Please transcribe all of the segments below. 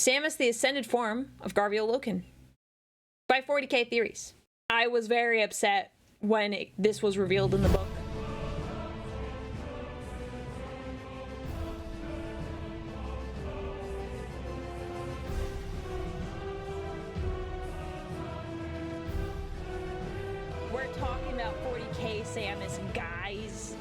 Samus, the ascended form of Garviel Loken. By 40k theories. I was very upset when this was revealed in the book. We're talking about 40k Samus, guys.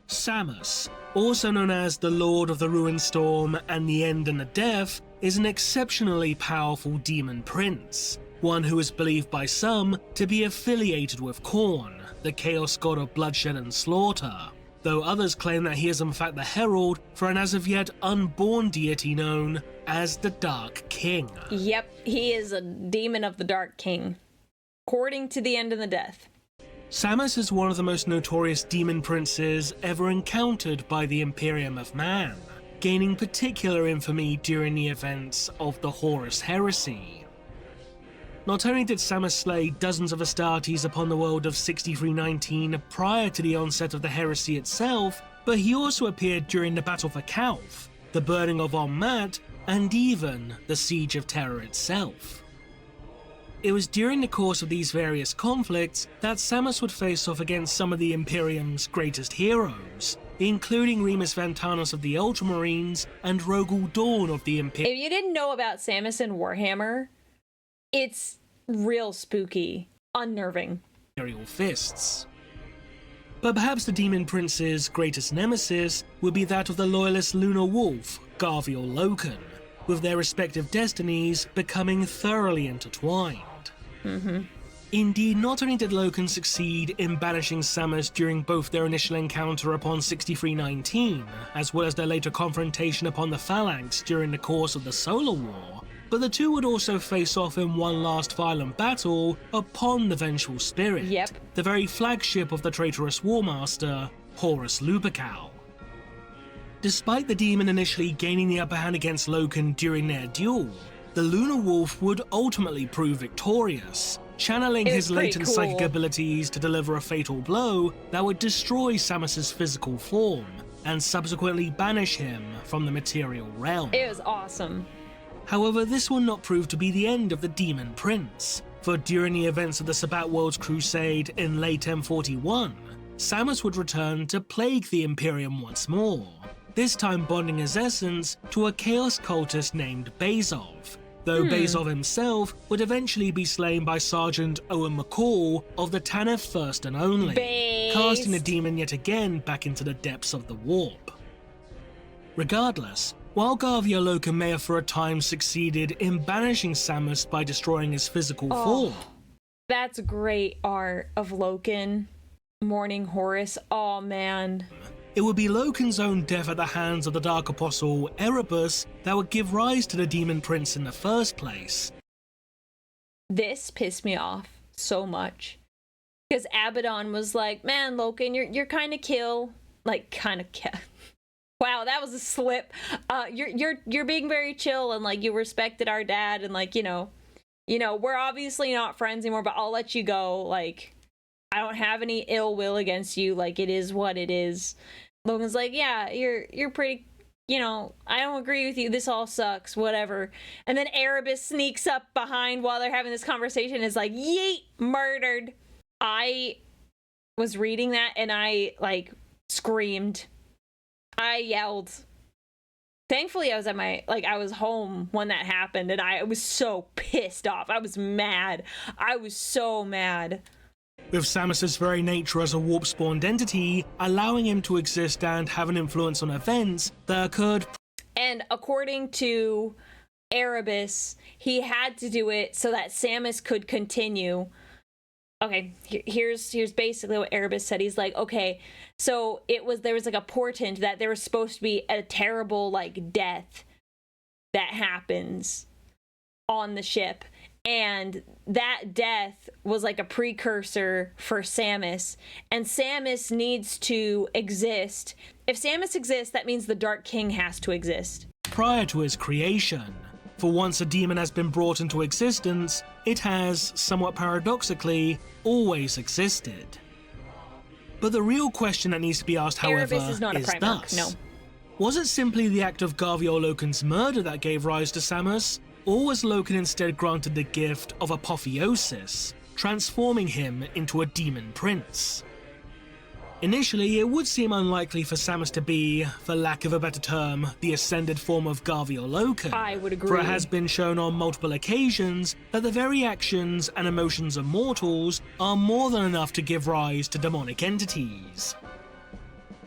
Samus, also known as the Lord of the Ruined Storm and the End and the Death, is an exceptionally powerful demon prince, one who is believed by some to be affiliated with Khorne, the chaos god of bloodshed and slaughter, though others claim that he is in fact the herald for an as of yet unborn deity known as the Dark King. Yep, he is a demon of the Dark King, according to the End and the Death. Samus is one of the most notorious demon princes ever encountered by the Imperium of Man, gaining particular infamy during the events of the Horus Heresy. Not only did Samus slay dozens of Astartes upon the world of 6319 prior to the onset of the heresy itself, but he also appeared during the Battle for Calth, the burning of En Mat, and even the Siege of Terror itself. It was during the course of these various conflicts that Samus would face off against some of the Imperium's greatest heroes, including Remus Vantanos of the Ultramarines and Rogul Dawn of the Imperium. If you didn't know about Samus and Warhammer, it's real spooky, unnerving. Imperial fists. But perhaps the Demon Prince's greatest nemesis would be that of the loyalist Lunar Wolf, Garviel Loken, with their respective destinies becoming thoroughly intertwined. Indeed, not only did Loken succeed in banishing Samus during both their initial encounter upon 6319, as well as their later confrontation upon the Phalanx during the course of the Solar War, but the two would also face off in one last violent battle upon the Vengeful Spirit, the very flagship of the traitorous Warmaster, Horus Lupercal. Despite the demon initially gaining the upper hand against Loken during their duel, the Lunar Wolf would ultimately prove victorious, channeling his latent psychic abilities to deliver a fatal blow that would destroy Samus's physical form, and subsequently banish him from the material realm. It was awesome. However, this will not prove to be the end of the Demon Prince, for during the events of the Sabbat Worlds Crusade in late M41, Samus would return to plague the Imperium once more, this time bonding his essence to a chaos cultist named Bazov, though Bazov himself would eventually be slain by Sergeant Owen McCall of the Tanith First and Only, casting the demon yet again back into the depths of the warp. Regardless, while Garviel Loken may have for a time succeeded in banishing Samus by destroying his physical form. That's great art of Loken, mourning Horus, oh man. It would be Loken's own death at the hands of the Dark Apostle Erebus that would give rise to the Demon Prince in the first place. This pissed me off so much. Because Abaddon was like, man, Loken, you're kind of kill. Like, kind of kill. Wow, that was a slip. You're being very chill and like you respected our dad and like, you know, we're obviously not friends anymore, but I'll let you go. Like, I don't have any ill will against you. Like, it is what it is. Logan's like, yeah, you're pretty, you know, I don't agree with you. This all sucks, whatever. And then Erebus sneaks up behind while they're having this conversation and is like, yeet, murdered. I was reading that and I like screamed. I yelled. Thankfully, I was at I was home when that happened and I was so pissed off. I was mad. I was so mad. With Samus's very nature as a warp-spawned entity, allowing him to exist and have an influence on events that occurred. And according to Erebus, he had to do it so that Samus could continue. Okay, here's basically what Erebus said. He's like, okay, so there was like a portent that there was supposed to be a terrible like death that happens on the ship. And that death was like a precursor for Samus. And Samus needs to exist. If Samus exists, that means the Dark King has to exist. Prior to his creation. For once a demon has been brought into existence, it has, somewhat paradoxically, always existed. But the real question that needs to be asked, however, Erebus is not a Primarch, thus. no. Was it simply the act of Garviol Loken's murder that gave rise to SAMUS, or was Loken instead granted the gift of apotheosis, transforming him into a demon prince? Initially, it would seem unlikely for SAMUS to be, for lack of a better term, the ascended form of Garviol Loken. I would agree. For it has been shown on multiple occasions that the very actions and emotions of mortals are more than enough to give rise to demonic entities.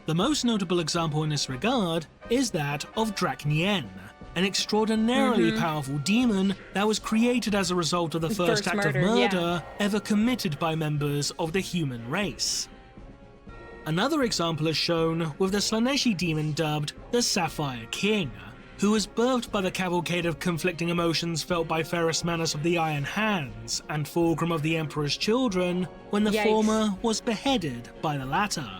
The most notable example in this regard is that of Draknien, an extraordinarily powerful demon that was created as a result of the first act of murder ever committed by members of the human race. Another example is shown with the Slaneshi demon dubbed the Sapphire King, who was birthed by the cavalcade of conflicting emotions felt by Ferrus Manus of the Iron Hands and Fulgrim of the Emperor's Children when the former was beheaded by the latter.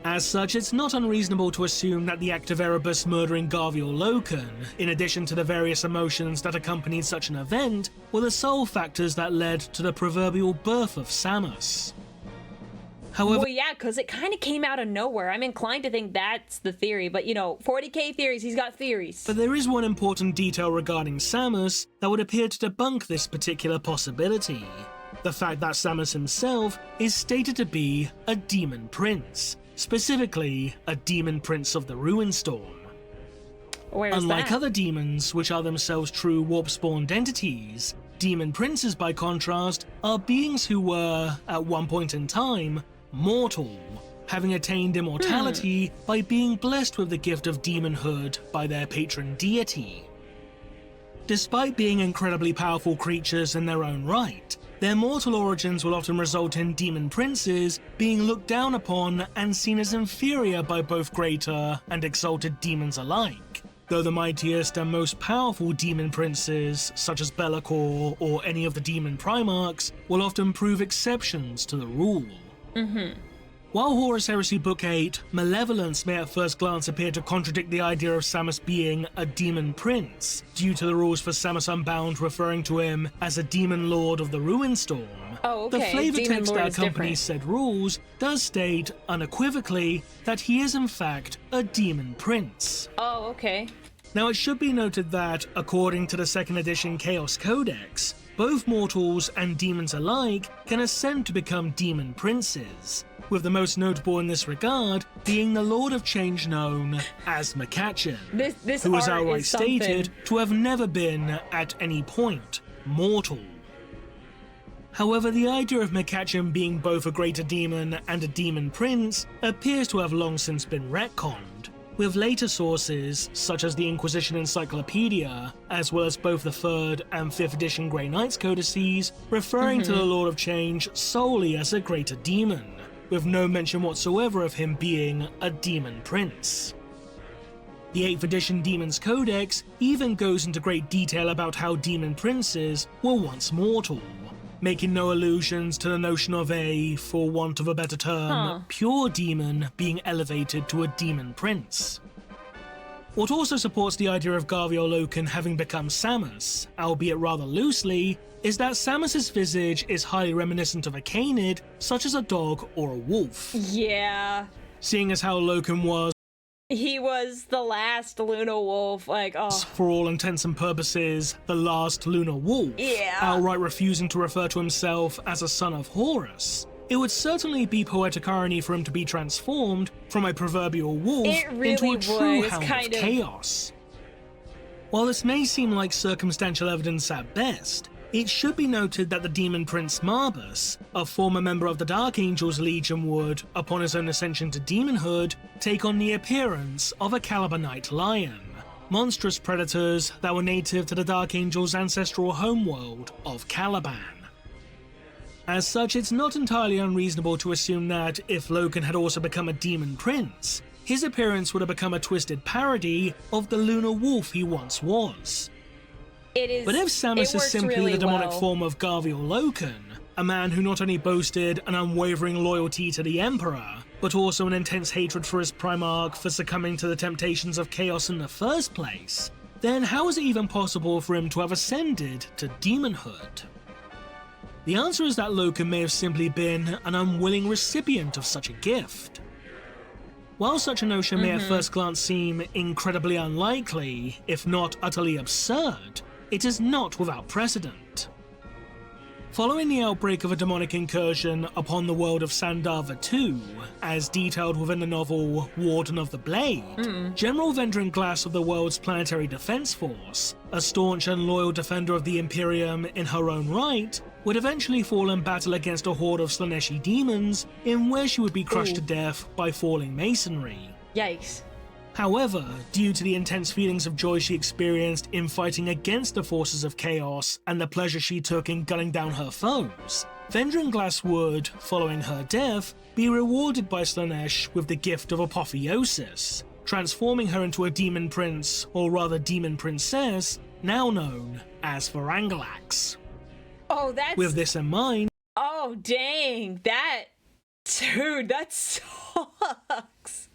As such, it's not unreasonable to assume that the act of Erebus murdering Garviol Loken, in addition to the various emotions that accompanied such an event, were the sole factors that led to the proverbial birth of SAMUS. However, well, yeah, because it kind of came out of nowhere. I'm inclined to think that's the theory, but you know, 40k theories, he's got theories. But there is one important detail regarding SAMUS that would appear to debunk this particular possibility. The fact that SAMUS himself is stated to be a demon prince, specifically a demon prince of the Ruinstorm. Unlike other demons, which are themselves true warp-spawned entities, demon princes, by contrast, are beings who were, at one point in time, mortal, having attained immortality by being blessed with the gift of demonhood by their patron deity. Despite being incredibly powerful creatures in their own right, their mortal origins will often result in demon princes being looked down upon and seen as inferior by both greater and exalted demons alike, though the mightiest and most powerful demon princes, such as Be'lakor or any of the demon Primarchs, will often prove exceptions to the rule. While Horus Heresy Book 8, Malevolence may at first glance appear to contradict the idea of SAMUS being a demon prince, due to the rules for SAMUS Unbound referring to him as a demon lord of the Ruinstorm, the flavor text that accompanies said rules does state, unequivocally, that he is in fact a demon prince. Oh, okay. Now it should be noted that, according to the 2nd edition Chaos Codex, both mortals and demons alike can ascend to become demon princes, with the most notable in this regard being the Lord of Change known as Makachin, who is outright stated to have never been, at any point, mortal. However, the idea of Makachin being both a greater demon and a demon prince appears to have long since been retconned, with later sources, such as the Inquisition Encyclopedia, as well as both the 3rd and 5th edition Grey Knights codices, referring to the Lord of Change solely as a greater demon, with no mention whatsoever of him being a demon prince. The 8th edition Demons Codex even goes into great detail about how demon princes were once mortal, making no allusions to the notion of a, for want of a better term, pure demon being elevated to a demon prince. What also supports the idea of Garviol Loken having become SAMUS, albeit rather loosely, is that SAMUS's visage is highly reminiscent of a canid, such as a dog or a wolf. Yeah. Seeing as how Loken was, he was the last Luna Wolf, like, oh. For all intents and purposes, the last Lunar Wolf, outright refusing to refer to himself as a son of Horus, it would certainly be poetic irony for him to be transformed from a proverbial wolf into a true hound of chaos. While this may seem like circumstantial evidence at best, it should be noted that the demon prince Marbus, a former member of the Dark Angels Legion, would, upon his own ascension to demonhood, take on the appearance of a Calibanite lion, monstrous predators that were native to the Dark Angels' ancestral homeworld of Caliban. As such, it's not entirely unreasonable to assume that, if Loken had also become a demon prince, his appearance would have become a twisted parody of the lunar wolf he once was. But if SAMUS is simply the demonic form of Garviol Loken, a man who not only boasted an unwavering loyalty to the Emperor, but also an intense hatred for his Primarch for succumbing to the temptations of chaos in the first place, then how is it even possible for him to have ascended to demonhood? The answer is that Loken may have simply been an unwilling recipient of such a gift. While such a notion may at first glance seem incredibly unlikely, if not utterly absurd, it is not without precedent. Following the outbreak of a demonic incursion upon the world of Sandava II, as detailed within the novel Warden of the Blade, General Vendran Glass of the world's planetary defense force, a staunch and loyal defender of the Imperium in her own right, would eventually fall in battle against a horde of Slaneshi demons, in where she would be crushed to death by falling masonry. Yikes. However, due to the intense feelings of joy she experienced in fighting against the forces of chaos and the pleasure she took in gunning down her foes, Vendran Glass would, following her death, be rewarded by Slanesh with the gift of apotheosis, transforming her into a demon prince, or rather demon princess, now known as Varangalax. Oh, that's... With this in mind... Oh, dang. That... Dude, that sucks.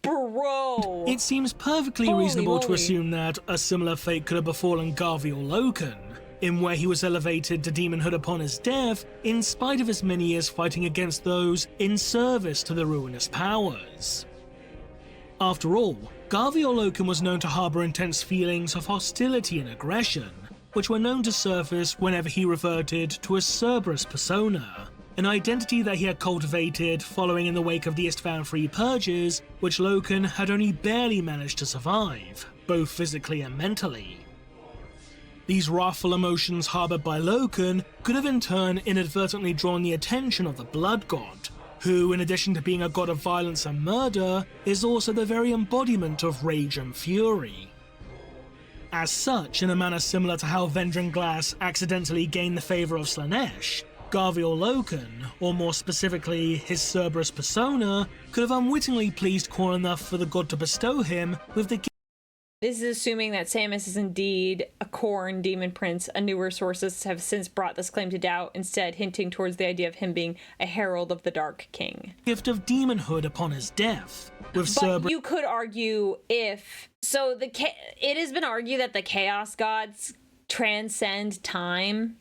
Bro. It seems perfectly Holy reasonable moly. to assume that a similar fate could have befallen Garviel Loken, in where he was elevated to demonhood upon his death, in spite of his many years fighting against those in service to the ruinous powers. After all, Garviel Loken was known to harbour intense feelings of hostility and aggression, which were known to surface whenever he reverted to a Cerberus persona, an identity that he had cultivated following in the wake of the Istvan Free Purges, which Loken had only barely managed to survive, both physically and mentally. These wrathful emotions harboured by Loken could have in turn inadvertently drawn the attention of the Blood God, who, in addition to being a god of violence and murder, is also the very embodiment of rage and fury. As such, in a manner similar to how Vendran Glass accidentally gained the favour of Slanesh, Garviel Loken, or more specifically his Cerberus persona, could have unwittingly pleased Khorne enough for the god to bestow him with the gift. This is assuming that Samus is indeed a Khorne demon prince. A newer sources have since brought this claim to doubt, instead hinting towards the idea of him being a herald of the Dark King. Gift of demonhood upon his death, with But Cerberus. you could argue if... So it has been argued that the Chaos Gods transcend time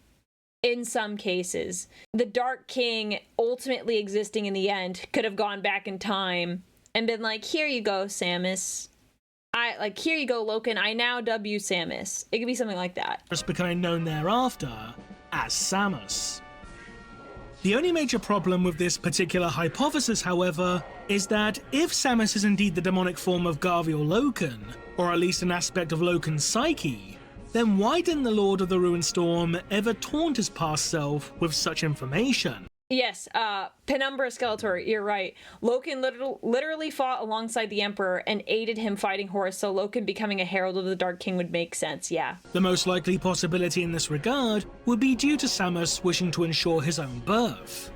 in some cases. The Dark King ultimately existing in the end could have gone back in time and been like, here you go, Samus. Here you go, Loken. I now dub you Samus. It could be something like that. Becoming known thereafter as SAMUS. The only major problem with this particular hypothesis, however, is that if SAMUS is indeed the demonic form of Garviel Loken, or at least an aspect of Loken's psyche, then why didn't the Lord of the Ruined Storm ever taunt his past self with such information? Yes, Penumbra Skeletor, you're right. Loken literally fought alongside the Emperor and aided him fighting Horus, so Loken becoming a herald of the Dark King would make sense, yeah. The most likely possibility in this regard would be due to SAMUS wishing to ensure his own birth.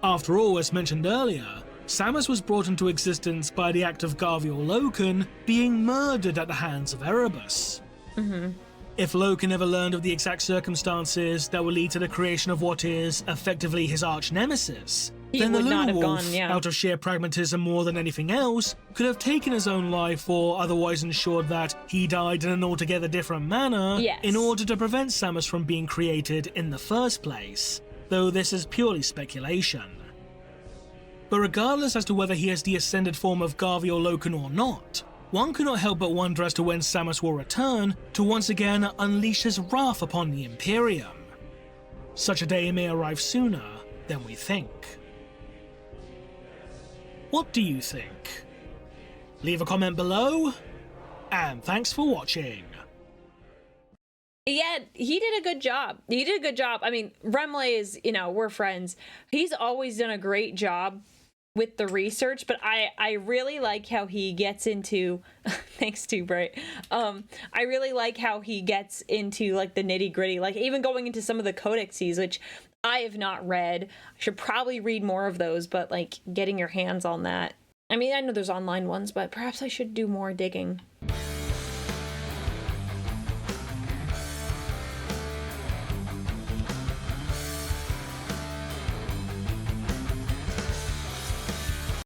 After all, as mentioned earlier, SAMUS was brought into existence by the act of Garviel Loken being murdered at the hands of Erebus. If Loken ever learned of the exact circumstances that would lead to the creation of what is effectively his arch-nemesis, then the Lunar Wolf, out of sheer pragmatism more than anything else, could have taken his own life or otherwise ensured that he died in an altogether different manner in order to prevent SAMUS from being created in the first place, though this is purely speculation. But regardless as to whether he is the ascended form of Garviel Loken or not, one cannot help but wonder as to when SAMUS will return to once again unleash his wrath upon the Imperium. Such a day may arrive sooner than we think. What do you think? Leave a comment below, and thanks for watching. Yeah, he did a good job. He did a good job. I mean, Remley is, we're friends. He's always done a great job with the research, but I really like how he gets into thanks to Bright. I really like how he gets into like the nitty-gritty, like even going into some of the codexes, which I have not read. I should probably read more of those, but like getting your hands on that. I mean, I know there's online ones, but perhaps I should do more digging.